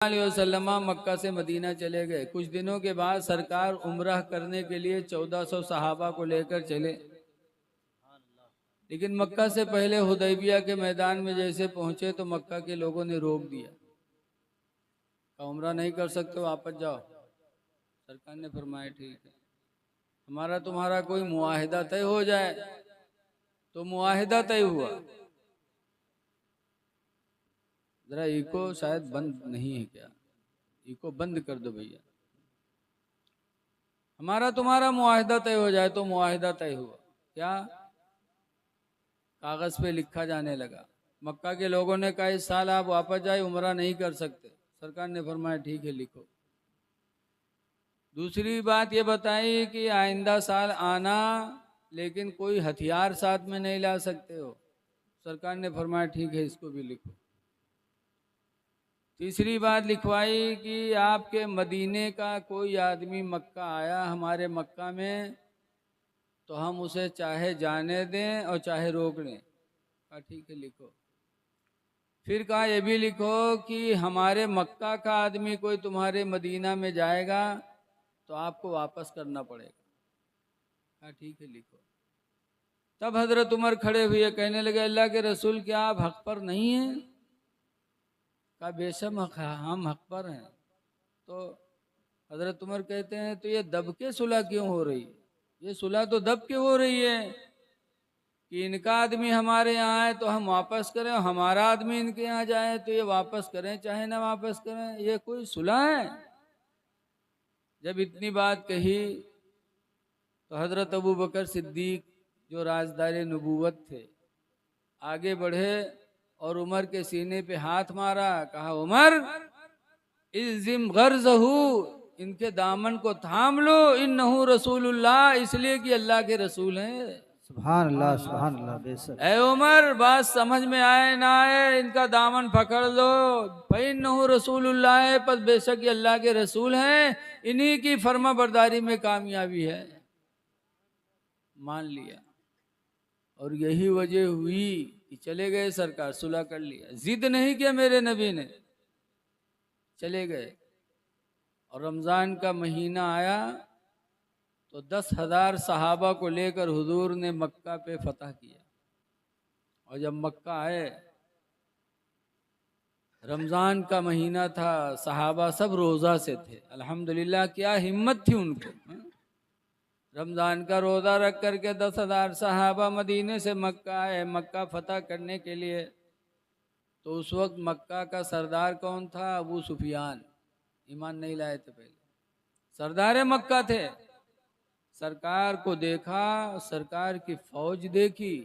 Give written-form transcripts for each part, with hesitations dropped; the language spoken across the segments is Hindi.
अलैहि वसल्लम मक्का से मदीना चले गए। कुछ दिनों के बाद सरकार उम्रह करने के लिए 1400 सहाबा को लेकर चले, लेकिन मक्का से पहले हुदैबिया के मैदान में जैसे पहुंचे तो मक्का के लोगों ने रोक दिया, कहा उम्रह नहीं कर सकते, वापस जाओ। सरकार ने फरमाया ठीक है, हमारा तुम्हारा कोई मुआहिदा तय हो जाए। तो मुआहिदा तय हुआ। जरा इको शायद बंद नहीं है क्या, इको बंद कर दो भैया। हमारा तुम्हारा मुआहिदा तय हो जाए। तो मुआहिदा तय हुआ। क्या? कागज पे लिखा जाने लगा। मक्का के लोगों ने कहा इस साल आप वापस जाए, उम्रा नहीं कर सकते। सरकार ने फरमाया ठीक है, लिखो। दूसरी बात ये बताई कि आइंदा साल आना, लेकिन कोई हथियार साथ में नहीं ला सकते हो। सरकार ने फरमाया ठीक है, इसको भी लिखो। तीसरी बात लिखवाई कि आपके मदीने का कोई आदमी मक्का आया हमारे मक्का में, तो हम उसे चाहे जाने दें और चाहे रोक लें। कहा ठीक है, लिखो। फिर कहा ये भी लिखो कि हमारे मक्का का आदमी कोई तुम्हारे मदीना में जाएगा तो आपको वापस करना पड़ेगा। कहा ठीक है, लिखो। तब हजरत उमर खड़े हुए कहने लगे अल्लाह के रसूल, क्या आप हक पर नहीं हैं? कहा बेशक हम हक पर हैं। तो हजरत उमर कहते हैं तो ये दब के सुलह क्यों हो रही है? ये सुलह तो दब के हो रही है कि इनका आदमी हमारे यहाँ आए तो हम वापस करें, और हमारा आदमी इनके यहाँ जाए तो ये वापस करें चाहे ना वापस करें। ये कोई सुलह है? जब इतनी बात कही तो हजरत अबू बकर सिद्दीक जो राजदारे नबूवत थे आगे बढ़े और उमर के सीने पे हाथ मारा। कहा उमर इज़्ज़िम गर्ज़हू, इनके दामन को थाम लो, इन्नहु रसूलुल्लाह, इसलिए कि अल्लाह के रसूल हैं। सुभान अल्लाह, सुभान अल्लाह। बेशक ऐ उमर, बात समझ में आए ना आए, इनका दामन पकड़ लो। फइन्नहु रसूलुल्लाह है, पर बेशक ये अल्लाह के रसूल हैं, इन्हीं की फर्मा बरदारी में कामयाबी है। मान लिया। और यही वजह हुई कि चले गए, सरकार सुलह कर लिया। जिद नहीं किया मेरे नबी ने, चले गए। और रमजान का महीना आया तो 10,000 सहाबा को लेकर हुजूर ने मक्का पे फतह किया। और जब मक्का आए, रमजान का महीना था, सहाबा सब रोजा से थे। अल्हम्दुलिल्लाह, क्या हिम्मत थी उनको। रमजान का रोजा रख करके 10,000 सहाबा मदीने से मक्का आए, मक्का फतह करने के लिए। तो उस वक्त मक्का का सरदार कौन था? अबू सुफियान। ईमान नहीं लाए थे पहले, सरदार मक्का थे। सरकार को देखा, सरकार की फौज देखी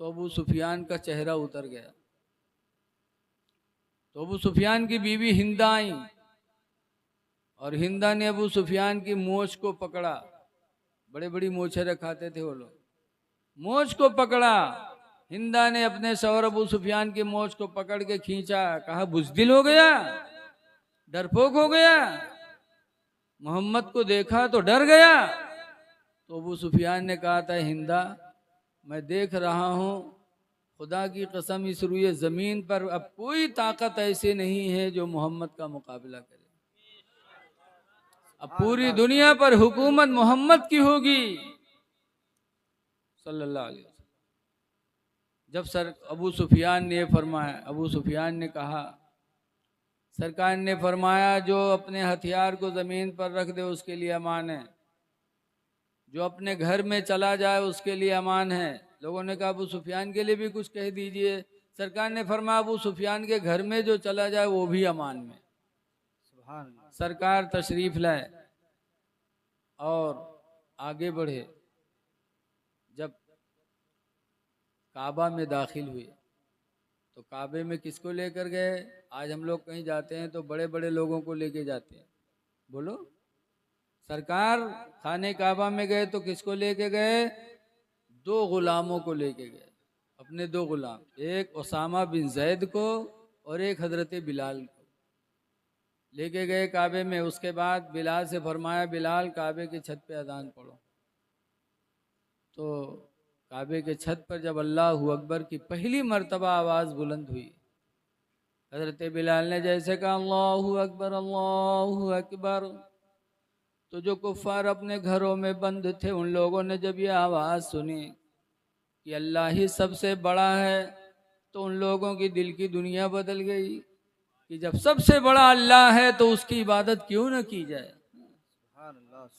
तो अबू सुफियान का चेहरा उतर गया। तो अबू सुफियान की बीवी हिंदा आई और हिंदा ने अबू सुफियान की मोछ को पकड़ा। बड़े बड़ी मोछे रखाते थे वो लोग। मोछ को पकड़ा, हिंदा ने अपने शौहर अबू सुफियान की मोछ को पकड़ के खींचा। कहा बुज़दिल हो गया, डरपोक हो गया, मोहम्मद को देखा तो डर गया। तो अबू सुफियान ने कहा था हिंदा, मैं देख रहा हूँ, खुदा की कसम इस रुए जमीन पर अब कोई ताकत ऐसी नहीं है जो मोहम्मद का मुकाबला करे। अब पूरी दुनिया पर हुकूमत मोहम्मद की होगी सल्लल्लाहु अलैहि वसल्लम। जब सर अबू सुफियान ने फरमाया, अबू सुफियान ने कहा, सरकार ने फरमाया जो अपने हथियार को जमीन पर रख दे उसके लिए अमान है, जो अपने घर में चला जाए उसके लिए अमान है। लोगों ने कहा अबू सुफियान के लिए भी कुछ कह दीजिए। सरकार ने फरमाया अबू सुफियान के घर में जो चला जाए वो भी अमान में। सुभान अल्लाह। सरकार तशरीफ लाए और आगे बढ़े। जब काबा में दाखिल हुए तो काबे में किसको लेकर गए? आज हम लोग कहीं जाते हैं तो बड़े बड़े लोगों को लेके जाते हैं। बोलो, सरकार खाने काबा में गए तो किसको लेके गए? 2 गुलामों को लेके गए, अपने 2 गुलाम, एक उसामा बिन जैद को और एक हजरत बिलाल को लेके गए काबे में। उसके बाद बिलाल से फरमाया बिलाल काबे की छत पे अजान पढ़ो। तो काबे के छत पर जब अल्लाहु अकबर की पहली मर्तबा आवाज़ बुलंद हुई, हज़रत बिलाल ने जैसे कहा अल्लाहु अकबर अल्लाहु अकबर, तो जो कुफ़ार अपने घरों में बंद थे उन लोगों ने जब ये आवाज़ सुनी कि अल्लाह ही सबसे बड़ा है, तो उन लोगों की दिल की दुनिया बदल गई कि जब सबसे बड़ा अल्लाह है तो उसकी इबादत क्यों न की जाए।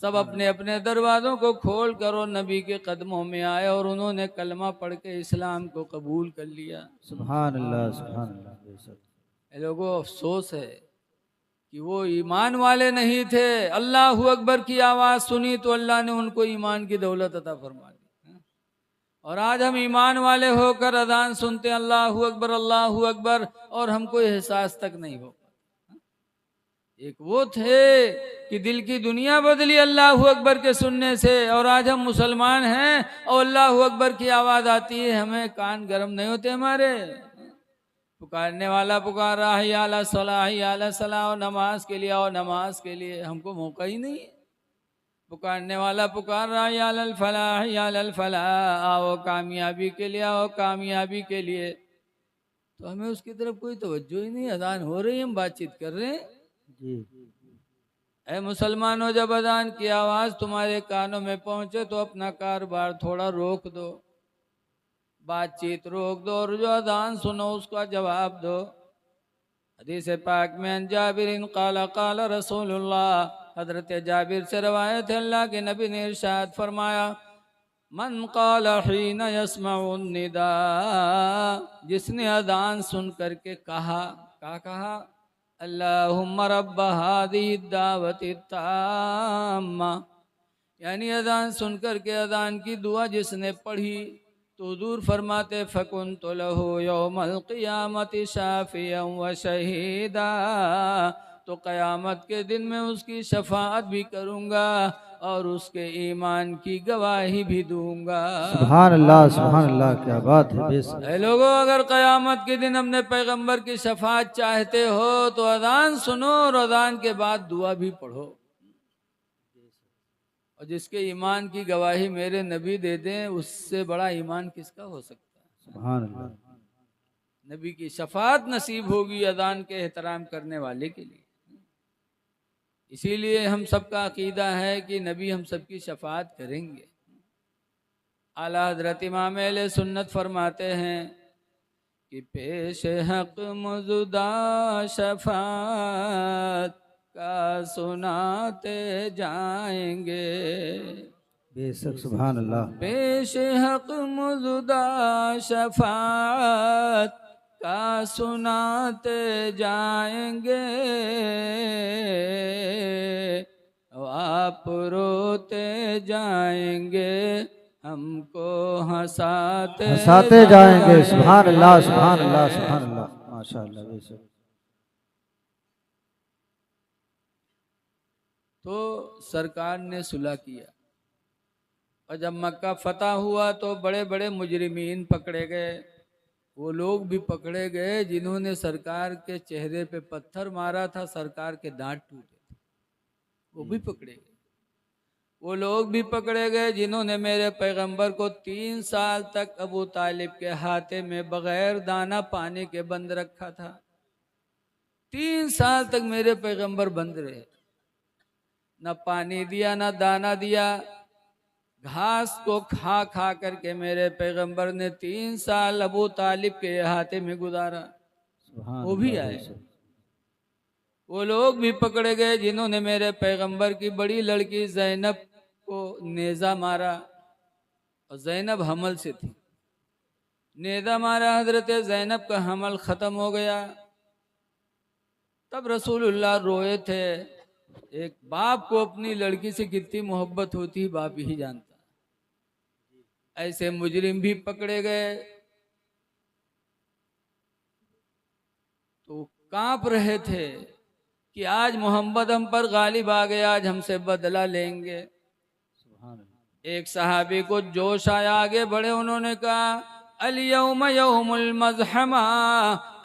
सब अपने अपने दरवाज़ों को खोल कर और नबी के कदमों में आए और उन्होंने कलमा पढ़ के इस्लाम को कबूल कर लिया। सुभान अल्लाह सुभान अल्लाह बेशक। ये लोगों अफसोस है कि वो ईमान वाले नहीं थे। अल्लाह अकबर की आवाज़ सुनी तो अल्लाह ने उनको ईमान की दौलत अता फरमा दी। और आज हम ईमान वाले होकर अजान सुनते हैं अल्लाह अकबर और हमको एहसास तक नहीं हो। एक वो थे कि दिल की दुनिया बदली अल्लाह अकबर के सुनने से, और आज हम मुसलमान हैं और अल्लाह अकबर की आवाज़ आती है हमें कान गर्म नहीं होते हमारे। पुकारने वाला पुकार रहा है अला सलाह अला सलाह, और नमाज के लिए और नमाज के लिए हमको मौका ही नहीं है। पुकारने वाला पुकार रहा है अल फलाह, आओ कामयाबी के लिए, आओ कामयाबी के लिए, तो हमें उसकी तरफ कोई तवज्जो ही नहीं। अजान हो रही है, हम बातचीत कर रहे हैं। जी ऐ मुसलमानों, जब अजान की आवाज़ तुम्हारे कानों में पहुंचे तो अपना कारोबार थोड़ा रोक दो, बातचीत रोक दो और जो अजान सुनो उसका जवाब दो। हदीस पाक में जाबिर काला काला रसूलुल्लाह, हजरत जाबिर से रवायत है अल्लाह के नबी ने इरशाद फरमाया मन क़ाल हीन यस्मउन निदा, जिसने अजान सुन करके कहा, क्या कहा, अल्लाहुम्मा रब्ब हादिहि दावति ताम्मा, यानी अजान सुन करके अजान की दुआ जिसने पढ़ी तो हुजूर फरमाते फकुन्तु लहू यौमल क़ियामति शाफ़ियन व शहीदा, तो क़यामत के दिन में उसकी शफाअत भी करूँगा और उसके ईमान की गवाही भी दूंगा। सुभान अल्लाह क्या बात है बेशक। ऐ लोगों, अगर क़यामत के दिन अपने पैगंबर की शफाअत चाहते हो तो अज़ान सुनो और अज़ान के बाद दुआ भी पढ़ो, और जिसके ईमान की गवाही मेरे नबी दे दें उससे बड़ा ईमान किसका हो सकता है। सुभान अल्लाह। नबी की शफाअत नसीब होगी अज़ान के एहतराम करने वाले के लिए। इसीलिए हम सबका अकीदा है कि नबी हम सबकी शफाअत करेंगे। आला हज़रत इमाम अहले सुन्नत फरमाते हैं कि पेश हक मौजूदा शफाअत का सुनाते जाएंगे, बेशक सुभान अल्लाह। पेश हक मौजूदा शफाअत का सुनाते जाएंगे, आप रोते जाएंगे हमको हंसाते जाएंगे। सुभान अल्लाह सुभान अल्लाह सुभान अल्लाह माशाअल्लाह बेशक। तो सरकार ने सुलह किया और जब मक्का फतह हुआ तो बड़े बड़े मुजरिमीन पकड़े गए। वो लोग भी पकड़े गए जिन्होंने सरकार के चेहरे पे पत्थर मारा था, सरकार के दांत टूटे थे, वो भी पकड़े गए। वो लोग भी पकड़े गए जिन्होंने मेरे पैगंबर को 3 साल तक अबू तालिब के हाथे में बगैर दाना पानी के बंद रखा था। 3 साल तक मेरे पैगंबर बंद रहे, न पानी दिया न दाना दिया, घास को खा खा करके मेरे पैगंबर ने 3 साल अबू तालिब के हाथे में गुजारा। वो भी आए। वो लोग भी पकड़े गए जिन्होंने मेरे पैगंबर की बड़ी लड़की ज़ैनब को नेज़ा मारा, और ज़ैनब हमल से थी। नेज़ा मारा, हजरत ज़ैनब का हमल ख़त्म हो गया। तब रसूलुल्लाह रोए थे। एक बाप को अपनी लड़की से कितनी मोहब्बत होती है बाप ही जानता। ऐसे मुजरिम भी पकड़े गए तो कांप रहे थे कि आज मोहम्मद हम पर गालिब आ गया, आज हमसे बदला लेंगे। एक सहाबी को जोश आया, आगे बढ़े, उन्होंने कहा अल-यौम यौमुल मज़हमा,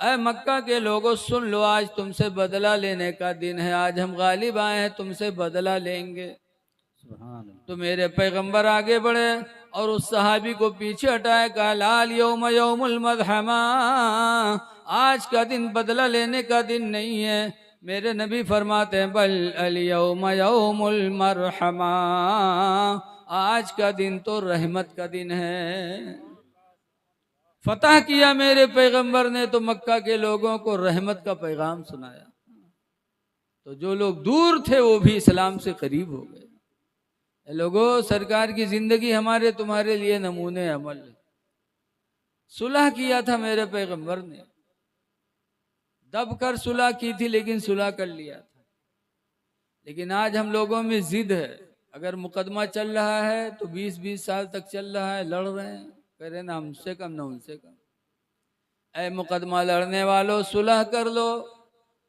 ऐ मक्का के लोगों सुन लो, आज तुमसे बदला लेने का दिन है, आज हम गालिब आए हैं, तुमसे बदला लेंगे। तो मेरे पैगंबर आगे बढ़े और उस सहाबी को पीछे हटाए, कहा लाल यौम यौमुल मज़हमा, आज का दिन बदला लेने का दिन नहीं है। मेरे नबी फरमाते हैं बल अल यौम यौमुल मरहमा, आज का दिन तो रहमत का दिन है। फतह किया मेरे पैगंबर ने तो मक्का के लोगों को रहमत का पैगाम सुनाया, तो जो लोग दूर थे वो भी इस्लाम से करीब हो गए। लोगों, सरकार की जिंदगी हमारे तुम्हारे लिए नमूने अमल है। सुलह किया था मेरे पैगंबर ने, दब कर सुलह की थी लेकिन सुलह कर लिया था। लेकिन आज हम लोगों में जिद है, अगर मुकदमा चल रहा है तो 20-20 साल तक चल रहा है, लड़ रहे हैं, कह रहे ना हमसे कम ना उनसे कम। ऐ मुकदमा लड़ने वालों, सुलह कर लो।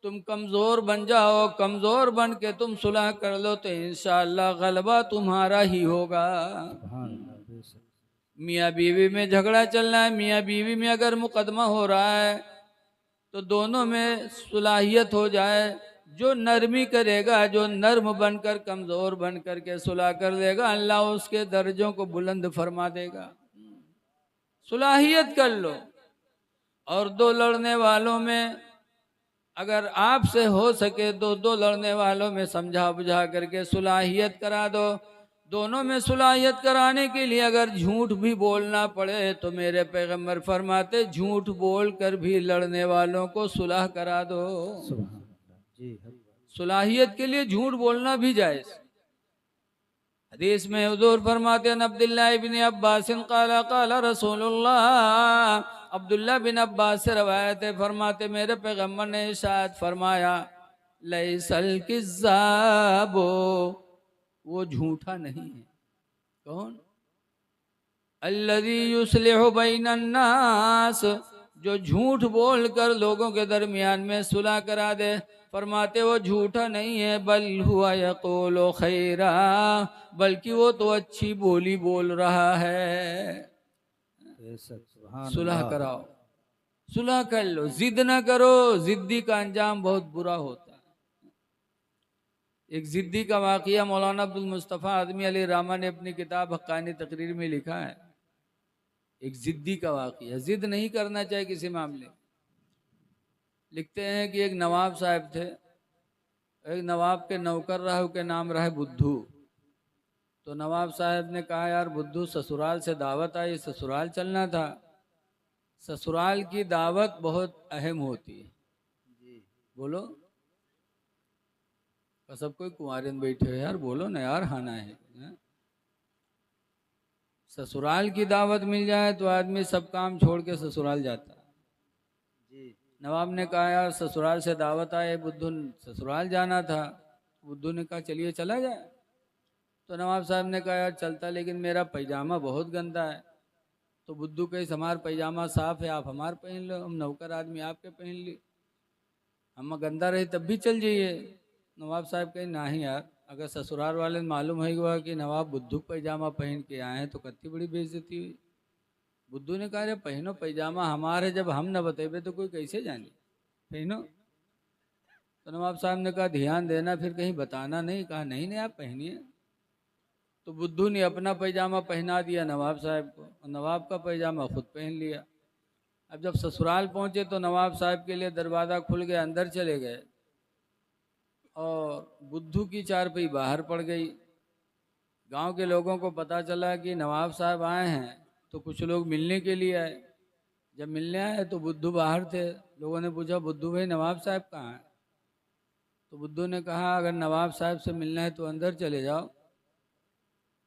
तुम कमज़ोर बन जाओ, कमज़ोर बन के तुम सुलह कर लो तो इंशाअल्लाह गलबा तुम्हारा ही होगा। मियाँ बीवी में झगड़ा चल रहा है, मियाँ बीवी में अगर मुकदमा हो रहा है तो दोनों में सुलाहियत हो जाए। जो नरमी करेगा, जो नर्म बनकर कमज़ोर बन कर के सुलह कर लेगा, अल्लाह उसके दर्जों को बुलंद फरमा देगा। सुलाहियत कर लो। और दो लड़ने वालों में अगर आपसे हो सके तो दो लड़ने वालों में समझा बुझा करके सुलाहियत करा दो। दोनों में सुलाहियत कराने के लिए अगर झूठ भी बोलना पड़े तो मेरे पैगंबर फरमाते झूठ बोल कर भी लड़ने वालों को सुलह करा दो। सुलाहियत के लिए झूठ बोलना भी जायज़। हदीस में हुजूर फरमाते हैं अब्दुल्लाह इब्न अब्बास क़ाला क़ाला रसूलुल्लाह, अब्दुल्ला बिन अब्बास से रवायत है, फरमाते मेरे पैगम्बर ने इरशाद फरमाया लैसल किज़्ज़ाबो, वो झूठा नहीं है। कौन? अल्लज़ी युस्लिहु बैनन नास, जो झूठ बोल कर लोगों के दरमियान में सुलह करा दे। फरमाते वो झूठा नहीं है, बल हुआ यक़ूलु खैरा, बल्कि वो तो अच्छी बोली बोल रहा है। सुलह कराओ, सुलह कर लो, जिद ना करो। जिद्दी का अंजाम बहुत बुरा होता है। एक जिद्दी का वाक़या मौलाना अब्दुल मुस्तफ़ा आदमी अली रामा ने अपनी किताब हक़्क़ानी तकरीर में लिखा है। एक जिद्दी का वाक़या, जिद नहीं करना चाहिए किसी मामले। लिखते हैं कि एक नवाब साहब थे, एक नवाब के नौकर रहा, के नाम रहा बुद्धू। तो नवाब साहब ने कहा यार बुद्धू, ससुराल से दावत आई, ससुराल चलना था। ससुराल की दावत बहुत अहम होती है। बोलो, सब कोई कुंवारे में बैठे हो यार, बोलो ना यार, खाना है। ससुराल की दावत मिल जाए तो आदमी सब काम छोड़ के ससुराल जाता है। नवाब ने कहा यार ससुराल से दावत आए, बुद्धू ससुराल जाना था। बुद्धू ने कहा चलिए चला जाए। तो नवाब साहब ने कहा यार चलता, लेकिन मेरा पैजामा बहुत गंदा है। तो बुद्धू कहे हमारा पैजामा साफ है, आप हमारा पहन लो, हम नौकर आदमी आपके पहन ली, हम गंदा रहे तब भी चल जाइए। नवाब साहब कहे नहीं यार, अगर ससुराल वाले मालूम है हुआ कि नवाब बुद्धू पैजामा पहन के आए हैं तो कितनी बड़ी बेइज्जती हुई। बुद्धू ने कहा अरे पहनो पैजामा हमारे, जब हम न बतेबे तो कोई कैसे जाने, पहनो। तो नवाब साहब ने कहा ध्यान देना, फिर कहीं बताना नहीं। कहा नहीं नहीं आप पहनिए। तो बुद्धू ने अपना पैजामा पहना दिया नवाब साहब को, और नवाब का पैजामा खुद पहन लिया। अब जब ससुराल पहुंचे तो नवाब साहब के लिए दरवाज़ा खुल गया, अंदर चले गए और बुद्धू की चारपाई बाहर पड़ गई। गांव के लोगों को पता चला कि नवाब साहब आए हैं, तो कुछ लोग मिलने के लिए आए। जब मिलने आए तो बुद्धू बाहर थे। लोगों ने पूछा बुद्धू भाई नवाब साहब कहाँ हैं? तो बुद्धू ने कहा अगर नवाब साहब से मिलना है तो अंदर चले जाओ,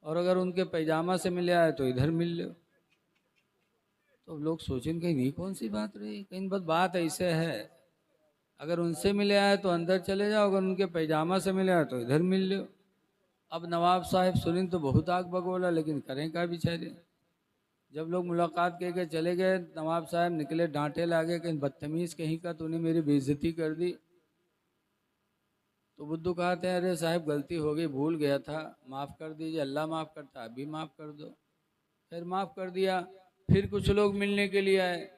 और अगर उनके पैजामा से मिले आए तो इधर मिल लो। तो लोग सोचें कहीं नहीं कौन सी बात रही, कहीं बस बात ऐसे है, अगर उनसे मिले आए तो अंदर चले जाओ, अगर उनके पैजामा से मिले आए तो इधर मिल लो। अब नवाब साहब सुनी तो बहुत आग बगोला, लेकिन करें क्या बेचारे। जब लोग मुलाकात कह के चले गए, नवाब साहब निकले डांटे लागे, कहीं बदतमीज़ कहीं का तूने मेरी बेइज्जती कर दी। तो बुद्धू कहते हैं अरे साहब गलती हो गई, भूल गया था, माफ़ कर दीजिए, अल्लाह माफ़ करता, अभी माफ़ कर दो। फिर माफ़ कर दिया। फिर कुछ लोग मिलने के लिए आए।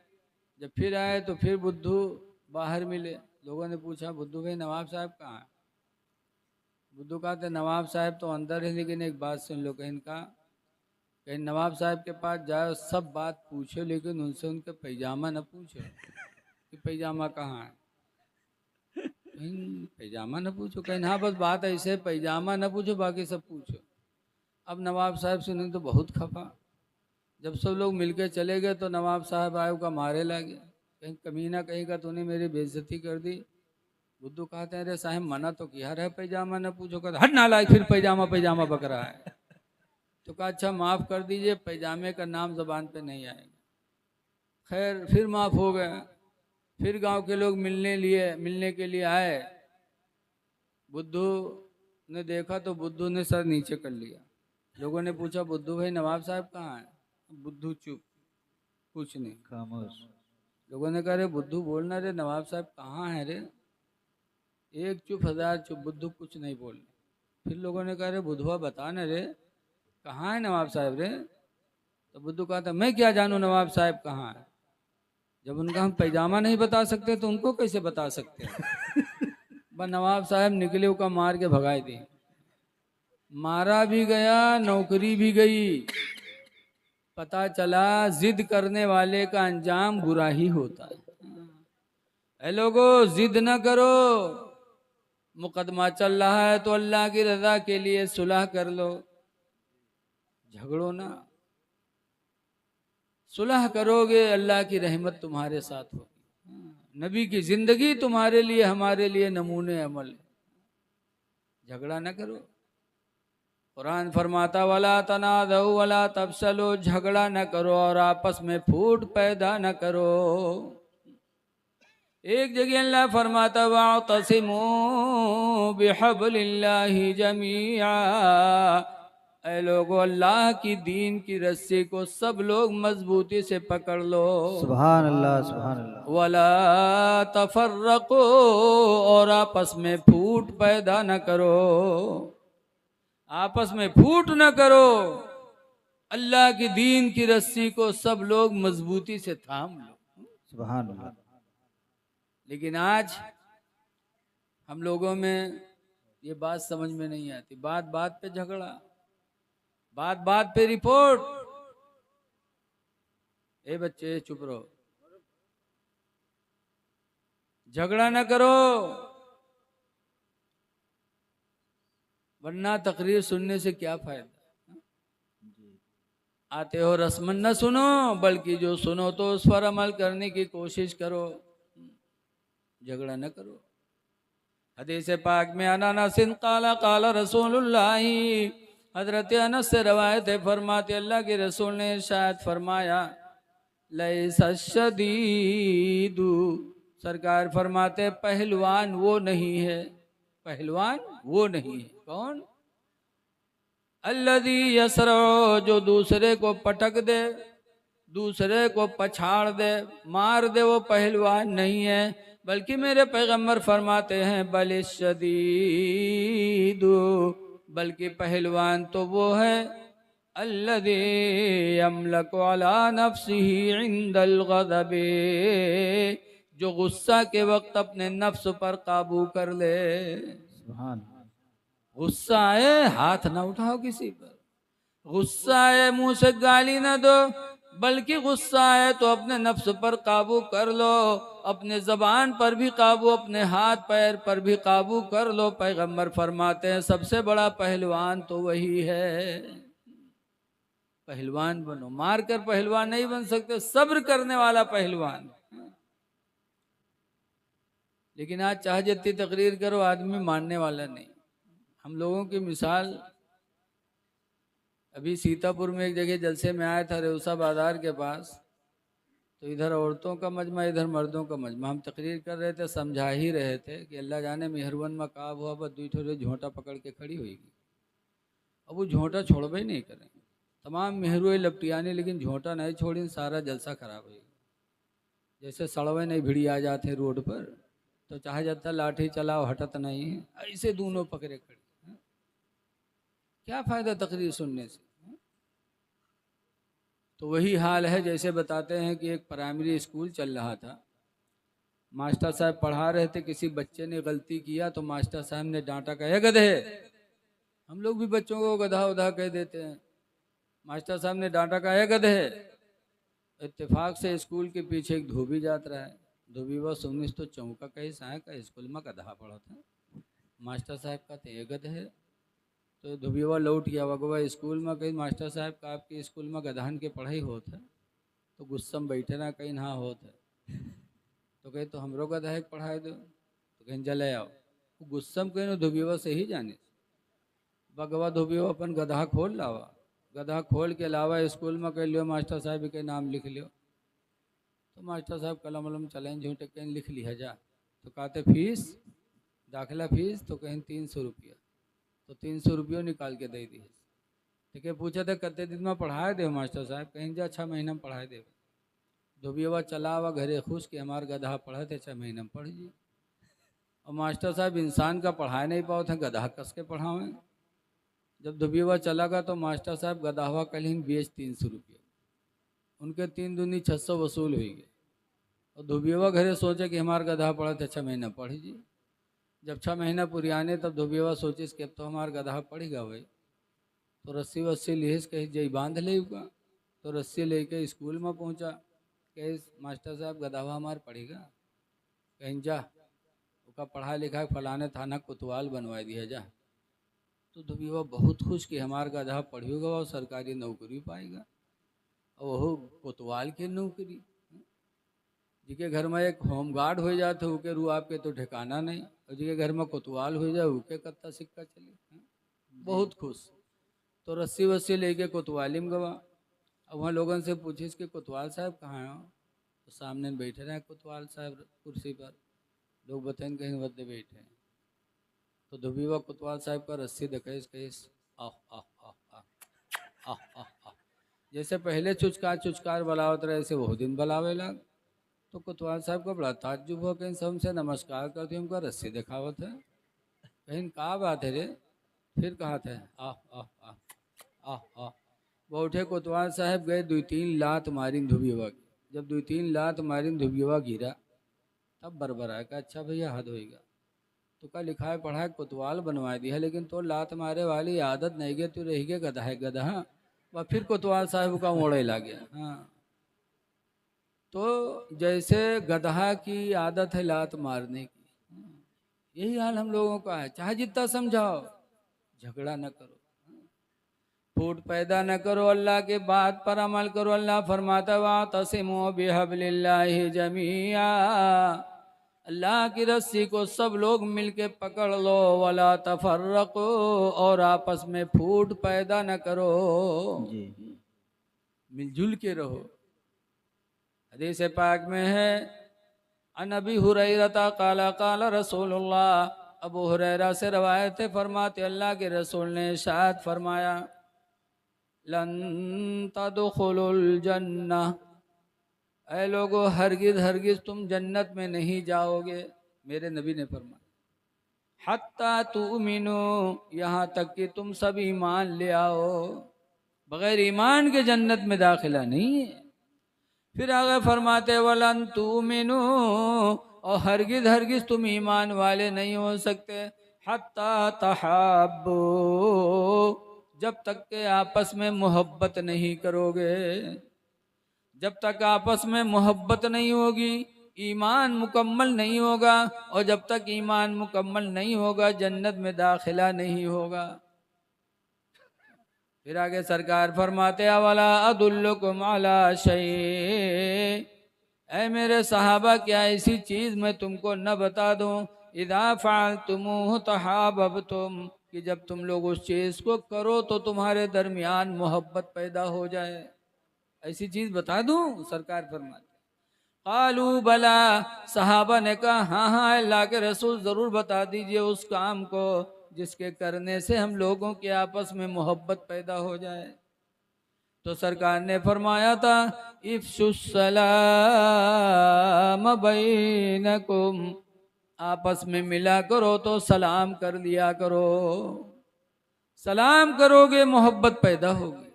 जब फिर आए तो फिर बुद्धू बाहर मिले। लोगों ने पूछा बुद्धू भाई नवाब साहब कहाँ हैं? बुद्धू कहते नवाब साहब तो अंदर है, लेकिन एक बात सुन लो। कहीं नवाब साहब के पास जाओ, सब बात पूछो, लेकिन उनसे उनके पैजामा न पूछो। कि पैजामा कहाँ है। पैजामा न पूछो, कहीं हाँ बस बात ऐसे, पैजामा न पूछो बाकी सब पूछो। अब नवाब साहब सुने तो बहुत खफा। जब सब लोग मिलके चले गए तो नवाब साहब आए का मारे लगे, कहीं कमीना कहीं का तूने मेरी बेइज्जती कर दी। बुद्धू कहते हैं अरे साहब मना तो किया रहे पैजामा न पूछो, कहते हट नालायक फिर पैजामा पैजामा बक रहा है। तो कहा अच्छा माफ़ कर दीजिए, पैजामे का नाम ज़बान पे नहीं आएगा। खैर फिर माफ़ हो गए। फिर गांव के लोग मिलने के लिए आए। बुद्धू ने देखा तो बुद्धू ने सर नीचे कर लिया। लोगों ने पूछा बुद्धू भाई नवाब साहब कहाँ हैं? बुद्धू चुप, कुछ नहीं, खामोश। लोगों ने कहा रे बुद्धू बोलना रे, नवाब साहब कहाँ हैं रे? एक चुप हजार चुप, बुद्धू कुछ नहीं बोले। फिर लोगों ने कहा रे बुधवा बता न रे कहाँ है नवाब साहब रे? तो बुद्धू कहा था मैं क्या जानूं नवाब साहब कहाँ है। जब उनका हम पैजामा नहीं बता सकते तो उनको कैसे बता सकते हैं। बस नवाब साहब निकले उका मार के भगाए दी। मारा भी गया, नौकरी भी गई। पता चला जिद करने वाले का अंजाम बुरा ही होता है। ऐ लोगों जिद न करो, मुकदमा चल रहा है तो अल्लाह की रजा के लिए सुलह कर लो, झगड़ो ना। सुलह करोगे अल्लाह की रहमत तुम्हारे साथ होगी। नबी की जिंदगी तुम्हारे लिए हमारे लिए नमूने अमल है। झगड़ा न करो। कुरान फरमाता वाला तनादऊ वाला तफसलो, झगड़ा न करो और आपस में फूट पैदा न करो। एक जगह अल्लाह फरमाता वातसिमू बिहब्लिल्लाहि जमीआ, ऐ लोगों अल्लाह की दीन की रस्सी को सब लोग मजबूती से पकड़ लो। सुभान अल्लाह सुभान अल्लाह। वला तफर्रको, और आपस में फूट पैदा न करो। आपस में फूट न करो। अल्लाह की दीन की रस्सी को सब लोग मजबूती से थाम लो। सुभान अल्लाह। लेकिन आज हम लोगों में ये बात समझ में नहीं आती। बात बात पे झगड़ा, बात बात पे रिपोर्ट। ए बच्चे चुप रहो, झगड़ा न करो, वरना तकरीर सुनने से क्या फायदा। आते हो रस्मन न सुनो, बल्कि जो सुनो तो उस पर अमल करने की कोशिश करो, झगड़ा न करो। हदीस पाक में अनसिन काला काला रसूलुल्लाह, हजरत अनस से रवायत है, फरमाते अल्लाह के रसूल ने शायद फरमाया लैसा शदीदु, सरकार फरमाते पहलवान वो नहीं है, पहलवान वो नहीं है। कौन? अल्लज़ी यसरो, जो दूसरे को पटक दे, दूसरे को पछाड़ दे, मार दे, वो पहलवान नहीं है। बल्कि मेरे पैगंबर फरमाते हैं बलिशदीदु, बल्कि पहलवान तो वो है अल्लज़ी यमलकु अला नफ्सिही इंदल ग़ज़बी, जो गुस्सा के वक्त अपने नफ्स पर काबू कर ले। सुभान। गुस्सा आए हाथ ना उठाओ किसी पर, गुस्सा आए मुंह से गाली ना दो, बल्कि गुस्सा आए तो अपने नफ्स पर काबू कर लो, अपने जबान पर भी काबू, अपने हाथ पैर पर भी काबू कर लो। पैगंबर फरमाते हैं सबसे बड़ा पहलवान तो वही है। पहलवान बनो, मार कर पहलवान नहीं बन सकते, सब्र करने वाला पहलवान। लेकिन आज चाहे जितनी तकरीर करो आदमी मानने वाला नहीं। हम लोगों की मिसाल, अभी सीतापुर में एक जगह जलसे में आया था, रेउसा बाजार के पास, तो इधर औरतों का मजमा इधर मर्दों का मजमा। हम तकरीर कर रहे थे, समझा ही रहे थे कि अल्लाह जाने मेहरवन में का हुआ, बस दुई ठोरे झोंटा पकड़ के खड़ी हुईगी। अब वो झोंटा छोड़बे नहीं करें, तमाम मेहरुए लपटियाने, लेकिन झोंटा नहीं छोड़ी, सारा जलसा खराब हो गया। जैसे सड़वे नहीं भिड़ी आ जाते रोड पर, तो चाहे जाता लाठी चलाओ हटत नहीं है, ऐसे दोनों पकड़े खड़े। क्या फायदा तकरीर सुनने से। तो वही हाल है, जैसे बताते हैं कि एक प्राइमरी स्कूल चल रहा था, मास्टर साहब पढ़ा रहे थे, किसी बच्चे ने गलती किया तो मास्टर साहब ने डांटा, कहे गधे। हम लोग भी बच्चों को गधा उधा कह देते हैं। मास्टर साहब ने डांटा, कहे गधे। इत्तेफाक से स्कूल के पीछे एक धोबी जात रहा है, धोबीवा सुनिस तो चौका कही साय का स्कूल में गधा पढ़ा था। मास्टर साहब का तो ये गध है। तो धोबीवा लौट गया वगवा स्कूल में, कहीं मास्टर साहब का आपके स्कूल में गधान के पढ़ाई होत है। तो गुस्सा में बैठे ना, कहीं ना होत है। तो कहे तो हमरो गधा है पढ़ाए दो। तो कहीं जले आओ। गुस्सा में कहीं धोबीवा से ही जाने बगवा धोबीवा अपन गधा खोल लावा। गधा खोल के लावा स्कूल में कह लियो मास्टर साहब के नाम लिख लियो। तो मास्टर साहब कलम वलम चलें झूठे कहीं लिख लिया जा। तो कहते फीस, दाखिला फीस, तो कहीं 300 रुपया। तो 300 रुपये निकाल के दे दिए। ठीक है, पूछा था कते दिन में पढ़ाए दे मास्टर साहब, कहीं जा 6 महीना में पढ़ाए दे। धोबिया चला हुआ घरे खुश कि हमारे गधा पढ़े थे 6 महीना में पढ़ जी। और मास्टर साहब इंसान का पढ़ाए नहीं पाओ थे, गधा कस के पढ़ावें। जब धोबिया चला गया तो मास्टर साहब गधावा कल बेच 300 रुपये। उनके 3 दूनी 600 वसूल हुई गए। और धोबिया घरे सोचे कि हमारे गधा पढ़े थे 6 महीना पढ़ जी। जब 6 महीना पुरियाने तब धोबिया सोचिस कि अब तो हमारा गधा पड़ेगा भाई। तो रस्सी वस्सी लिहिस कहीं जई बांध ले का। तो रस्सी लेके स्कूल में पहुंचा। कहीं मास्टर साहब गधावा हमार पढ़ेगा। कहीं जा उसका पढ़ा लिखा फलाने थाना कोतवाल बनवा दिया जा। तो धोबिया बहुत खुश कि हमारा गधा पढ़ेगा और सरकारी नौकरी पाएगा। और वो कोतवाल की नौकरी, जिके घर में एक होमगार्ड हो जाते उके रू आपके तो ठिकाना नहीं। और जिके घर में कोतवाल हो जाए उके कत्ता सिक्का चले। बहुत खुश। तो रस्सी वस्सी लेके कोतवाली में गवा। अब वहाँ लोगों से पूछिस कि कोतवाल साहब कहाँ हो। तो सामने बैठे रहे कोतवाल साहब कुर्सी पर। लोग बताएं कहीं बदले बैठे हैं। तो धोबिया कोतवाल साहब का रस्सी दिखाइस कहिस आह आह आह आह आह आह। जैसे पहले चुचकार बलावत रहे ऐसे वो दिन बलावे लग। तो कोतवाल साहब को बड़ा ताज्जुब हो, कहीं सबसे नमस्कार करते उनका रस्सी दिखावत है। कहीं कहा बात है रे। फिर कहा था आह आह आह आह आह। वो उठे कोतवाल साहब गए 2-3 लात मारी धोबिया की। जब 2-3 लात मारी धोबिया गिरा तब बरबर आया। अच्छा भैया हद होएगा। तो का लिखा है पढ़ा है कोतवाल बनवा दिया, लेकिन तो लात मारे वाली आदत नहीं गई। तू रही गए गधा है गधा। वह फिर कोतवाल साहब का ओढ़े ला गया। हाँ, तो जैसे गधा की आदत है लात मारने की, यही हाल हम लोगों का है। चाहे जितना समझाओ, झगड़ा न करो, फूट पैदा न करो, अल्लाह के बात पर अमल करो। अल्लाह फरमाता वातसिमू बिहब्लिल्लाहि जमीआ, अल्लाह की रस्सी को सब लोग मिलके पकड़ लो। वला तफर्रको, और आपस में फूट पैदा न करो, मिलजुल के रहो। हदीस पाक में है अन अबी हुरैरा काला काला रसूलुल्लाह, अबू हुरैरा से रवायत फरमाते अल्लाह के रसूल ने इरशाद फरमाया लन तदखुलुल जन्नह, ऐ लोगो हरगिज हरगिज तुम जन्नत में नहीं जाओगे। मेरे नबी ने फरमाया हत्ता तुमिनु, यहाँ तक कि तुम सब ईमान ले आओ। बगैर ईमान के जन्नत में दाखिला नहीं है। फिर आगे फरमाते वलन तुमिनु, और हरगिज हरगिज तुम ईमान वाले नहीं हो सकते हत्ता तहाब्बू, जब तक के आपस में मोहब्बत नहीं करोगे। जब तक आपस में मोहब्बत नहीं होगी ईमान मुकम्मल नहीं होगा, और जब तक ईमान मुकम्मल नहीं होगा जन्नत में दाखिला नहीं होगा। फिर आगे सरकार फरमाते अवला अदुल्लुकुम अला शै, ऐ मेरे सहाबा क्या ऐसी चीज मैं तुमको न बता दूं इदा फअलतुमूहु तहाबबतुम, कि जब तुम लोग उस चीज को करो तो तुम्हारे दरमियान मोहब्बत पैदा हो जाए। ऐसी चीज बता दूं? सरकार फरमाते कालू बला, सहाबा ने कहा हाँ हाँ अल्लाह के रसूल जरूर बता दीजिए उस काम को जिसके करने से हम लोगों के आपस में मोहब्बत पैदा हो जाए। तो सरकार ने फरमाया था इफ्शुस्सलाम बैनकुम, आपस में मिला करो तो सलाम कर लिया करो। सलाम करोगे मोहब्बत पैदा होगी।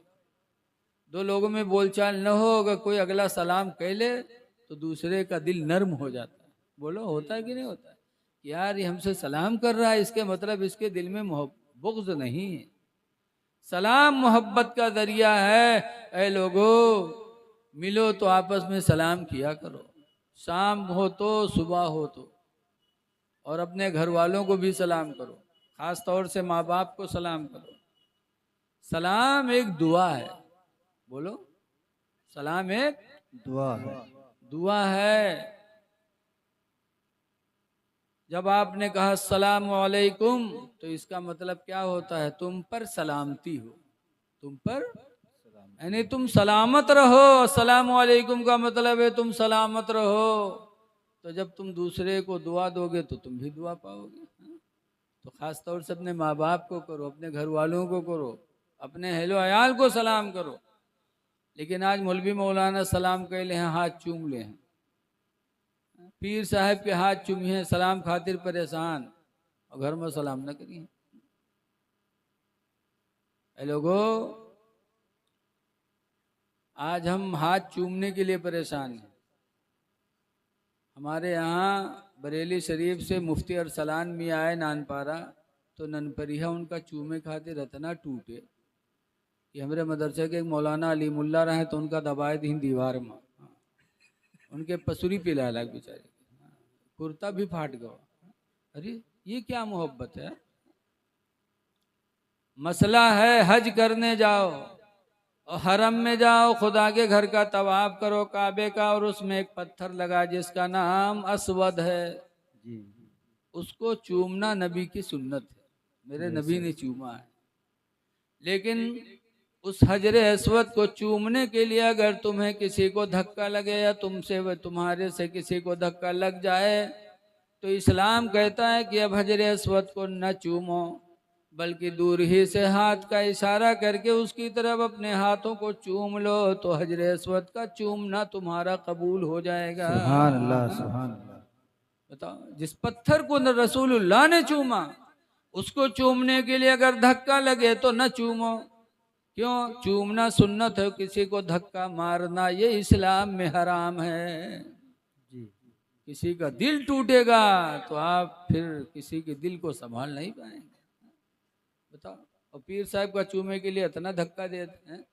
दो लोगों में बोलचाल न हो, अगर कोई अगला सलाम कह ले तो दूसरे का दिल नर्म हो जाता है। बोलो होता है कि नहीं होता है? यार ये हमसे सलाम कर रहा है, इसके मतलब इसके दिल में बुग़्ज़ नहीं है। सलाम मोहब्बत का जरिया है। ऐ लोगो मिलो तो आपस में सलाम किया करो। शाम हो तो सुबह हो तो, और अपने घर वालों को भी सलाम करो, खास तौर से माँ बाप को सलाम करो। सलाम एक दुआ है, बोलो, सलाम एक दुआ है। दुआ है। जब आपने कहा अस्सलाम वालेकुम, तो इसका मतलब क्या होता है? तुम पर सलामती हो, तुम पर, यानी तुम सलामत रहो। अस्सलाम वालेकुम का मतलब है तुम सलामत रहो। तो जब तुम दूसरे को दुआ दोगे तो तुम भी दुआ पाओगे। तो खास तौर से अपने माँ बाप को करो, अपने घर वालों को करो, अपने अहलो अयाल को सलाम करो। लेकिन आज मौलवी मौलाना सलाम कह ले हैं, हाथ चूम ले हैं, पीर साहब के हाथ चूमिए, सलाम खातिर परेशान, और घर में सलाम न करिए। ए लोगो, आज हम हाथ चूमने के लिए परेशान हैं। हमारे यहाँ बरेली शरीफ से मुफ्ती अरसलान मियाँ आए नानपारा, तो ननपरिया उनका चूमे खातिर इतना टूटे कि हमारे मदरसे के एक मौलाना अली मुल्ला रहे, तो उनका दबाए दी दीवार में, उनके पसुरी पिला लग बेचारे, कुर्ता भी फाट गया। अरे ये क्या मोहब्बत है? मसला है हज करने जाओ और हरम में जाओ, खुदा के घर का तवाफ करो, काबे का, और उसमें एक पत्थर लगा जिसका नाम असवद है, जी। उसको चूमना नबी की सुन्नत है, मेरे नबी ने चूमा है। लेकिन उस हजरे अस्वद को चूमने के लिए अगर तुम्हें किसी को धक्का लगे या तुमसे व तुम्हारे से किसी को धक्का लग जाए, तो इस्लाम कहता है कि अब हजरे अस्वद को न चूमो, बल्कि दूर ही से हाथ का इशारा करके उसकी तरफ अपने हाथों को चूम लो, तो हजरे अस्वद का चूमना तुम्हारा कबूल हो जाएगा। सुभान अल्लाह, सुभान अल्लाह। बताओ, जिस पत्थर को न रसूलुल्लाह ने चूमा, उसको चूमने के लिए अगर धक्का लगे तो न चूमो। क्यों? चूमना सुन्नत है, किसी को धक्का मारना ये इस्लाम में हराम है। जी। किसी का दिल टूटेगा तो आप फिर किसी के दिल को संभाल नहीं पाएंगे। बताओ, और पीर साहब का चूमे के लिए इतना धक्का देते हैं।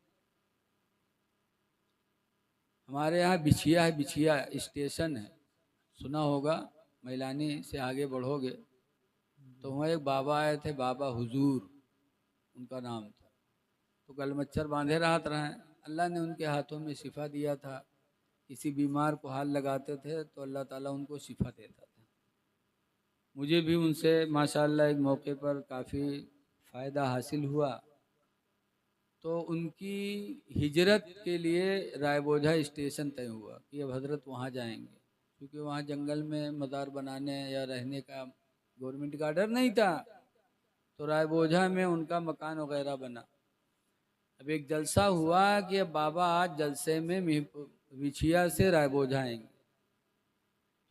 हमारे यहाँ बिछिया है, बिछिया स्टेशन है, सुना होगा। मैलानी से आगे बढ़ोगे तो वहाँ एक बाबा आए थे, बाबा हुजूर उनका नाम था। तो गल मच्छर बांधे रहते रहे, अल्लाह ने उनके हाथों में शिफा दिया था। किसी बीमार को हाथ लगाते थे तो अल्लाह ताला उनको शिफा देता था। मुझे भी उनसे माशाअल्लाह एक मौके पर काफ़ी फ़ायदा हासिल हुआ। तो उनकी हिजरत के लिए रायबोझा स्टेशन तय हुआ कि अब हजरत वहाँ जाएंगे, क्योंकि वहाँ जंगल में मज़ार बनाने या रहने का गवर्नमेंट का ऑर्डर नहीं था। तो रायबोझा में उनका मकान वगैरह बना। अब एक जलसा हुआ कि अब बाबा आज जलसे में बिछिया से रायबोझा आएंगे,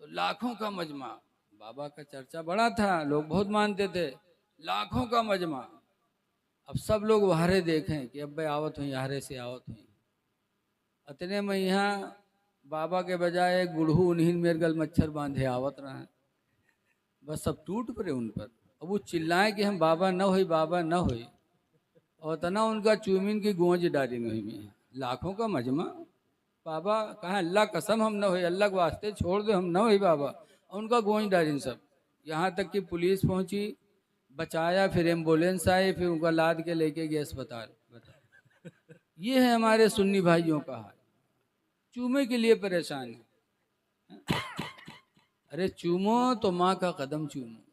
तो लाखों का मजमा, बाबा का चर्चा बड़ा था, लोग बहुत मानते थे, लाखों का मजमा। अब सब लोग वहारे देखें कि अब भाई आवत हुई, हारे से आवत हुई। अतने में यहाँ बाबा के बजाय एक बूढ़ू उन्हीं मेरे गल मच्छर बांधे आवत रहे, बस सब टूट पड़े उन पर। अब वो चिल्लाए कि हम बाबा न हुई, बाबा न हुई, और तना उनका चूमिन की गूंज डाली नहीं में, लाखों का मजमा। बाबा कहा अल्लाह कसम हम न हुई, अल्लाह के वास्ते छोड़ दो, हम न हुई बाबा, और उनका गूंज डाली सब। यहाँ तक कि पुलिस पहुंची, बचाया, फिर एम्बुलेंस आई, फिर उनका लाद के लेके गए अस्पताल। बता, ये है हमारे सुन्नी भाइयों का हाल, चूमे के लिए परेशान है। अरे चूमो तो माँ का कदम चूमो।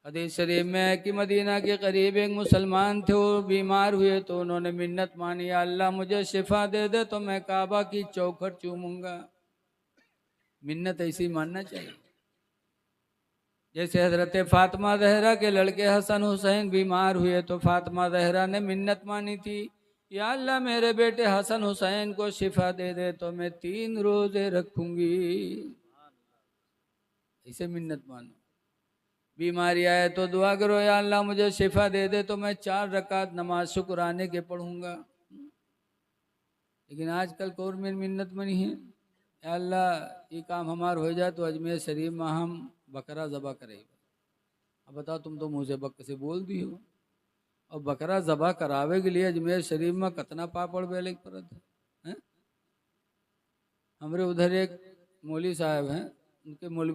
हदीस शरीफ में है कि मदीना के करीब एक मुसलमान थे, वो बीमार हुए तो उन्होंने मिन्नत मानी, या अल्लाह मुझे शिफा दे दे तो मैं काबा की चौखट चूमूंगा। मिन्नत ऐसी मानना चाहिए। जैसे हजरत फातिमा जहरा के लड़के हसन हुसैन बीमार हुए तो फातिमा जहरा ने मिन्नत मानी थी, या अल्लाह मेरे बेटे हसन हुसैन को शिफा दे दे तो मैं 3 रोजे रखूंगी। ऐसे मिन्नत मानो। बीमारी आए तो दुआ करो, या अल्लाह मुझे शिफा दे दे तो मैं 4 रकात नमाज शुक्राने के पढ़ूंगा। लेकिन आजकल कौर में मिन्नत मनी है, या अल्लाह ये काम हमार हो जाए तो अजमेर शरीफ में हम बकरा ज़बा करें। अब बताओ, तुम तो मुँह से बक से बोल दी हो, और बकरा ज़बा करावे के लिए अजमेर शरीफ में कितना पापड़ बेले परत है? हमारे उधर एक मौलवी साहब हैं, उनके मौलवी